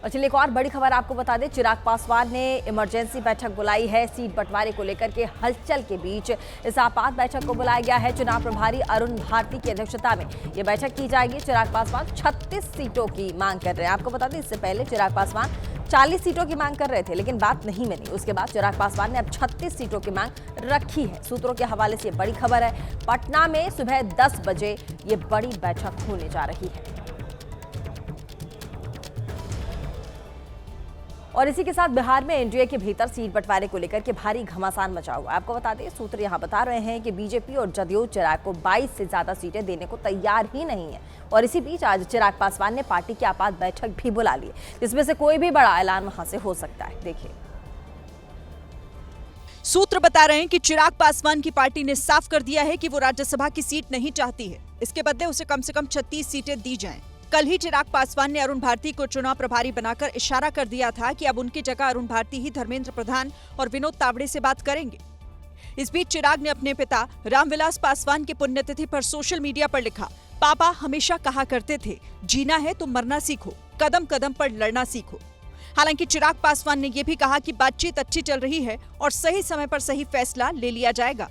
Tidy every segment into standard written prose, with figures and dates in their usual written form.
और चलिए एक और बड़ी खबर आपको बता दें, चिराग पासवान ने इमरजेंसी बैठक बुलाई है। सीट बंटवारे को लेकर के हलचल के बीच इस आपात बैठक को बुलाया गया है। चुनाव प्रभारी अरुण भारती की अध्यक्षता में ये बैठक की जाएगी। चिराग पासवान 36 सीटों की मांग कर रहे हैं। आपको बता दें, इससे पहले चिराग पासवान 40 सीटों की मांग कर रहे थे, लेकिन बात नहीं बनी। उसके बाद चिराग पासवान ने अब 36 सीटों की मांग रखी है। सूत्रों के हवाले से ये बड़ी खबर है। पटना में सुबह 10 बजे ये बड़ी बैठक होने जा रही है। और इसी के साथ बिहार में एनडीए के भीतर सीट बंटवारे को लेकर के भारी घमासान मचा हुआ है। आपको बता दें, सूत्र यहां बता रहे हैं कि बीजेपी और जदयू चिराग को 22 से ज्यादा सीटें देने को तैयार ही नहीं है। और इसी बीच आज चिराग पासवान ने पार्टी की आपात बैठक भी बुला ली, जिसमें से कोई भी बड़ा ऐलान वहां से हो सकता है। देखिए, सूत्र बता रहे हैं कि चिराग पासवान की पार्टी ने साफ कर दिया है कि वो राज्यसभा की सीट नहीं चाहती है। इसके बदले उसे कम से कम 36 सीटें दी जाएं। कल ही चिराग पासवान ने अरुण भारती को चुनाव प्रभारी बनाकर इशारा कर दिया था कि अब उनकी जगह अरुण भारती ही धर्मेंद्र प्रधान और विनोद तावड़े से बात करेंगे। इस बीच चिराग ने अपने पिता रामविलास पासवान की पुण्यतिथि पर सोशल मीडिया पर लिखा, पापा हमेशा कहा करते थे, जीना है तो मरना सीखो, कदम कदम पर लड़ना सीखो। हालांकि चिराग पासवान ने यह भी कहा कि बातचीत अच्छी चल रही है और सही समय पर सही फैसला ले लिया जाएगा।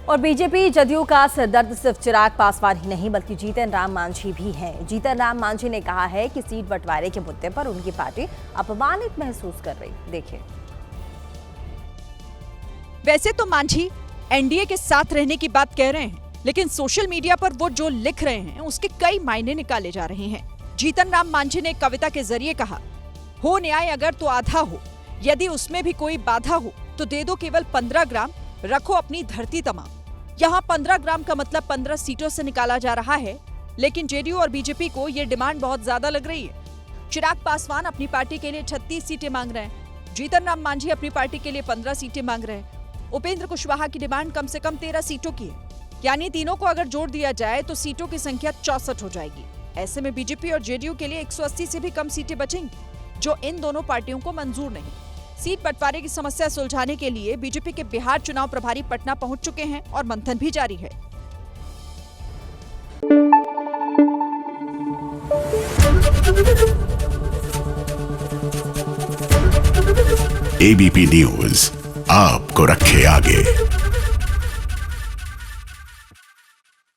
और बीजेपी जदयू का सिरदर्द सिर्फ चिराग पासवान ही नहीं बल्कि जीतन राम मांझी भी हैं। जीतन राम मांझी ने कहा है कि सीट बंटवारे के मुद्दे पर उनकी पार्टी अपमानित महसूस कर रही। देखिए, वैसे तो मांझी एनडीए के साथ रहने की बात कह रहे हैं, लेकिन सोशल मीडिया पर वो जो लिख रहे हैं उसके कई मायने निकाले जा रहे हैं। जीतन राम मांझी ने एक कविता के जरिए कहा, हो न्याय अगर तो आधा हो, यदि उसमें भी कोई बाधा हो तो दे दो केवल 15 ग्राम, रखो अपनी धरती तमाम। यहाँ 15 ग्राम का मतलब 15 सीटों से निकाला जा रहा है, लेकिन जेडीयू और बीजेपी को ये डिमांड बहुत ज्यादा लग रही है। चिराग पासवान अपनी पार्टी के लिए 36 सीटें मांग रहे हैं, जीतन राम मांझी अपनी पार्टी के लिए 15 सीटें मांग रहे हैं। उपेंद्र कुशवाहा की डिमांड कम से कम 13 सीटों की है, यानी तीनों को अगर जोड़ दिया जाए तो सीटों की संख्या 64 हो जाएगी। ऐसे में बीजेपी और जेडीयू के लिए 180 से भी कम सीटें बचेंगी, जो इन दोनों पार्टियों को मंजूर नहीं। सीट बंटवारे की समस्या सुलझाने के लिए बीजेपी के बिहार चुनाव प्रभारी पटना पहुंच चुके हैं और मंथन भी जारी है। एबीपी न्यूज आपको रखे आगे।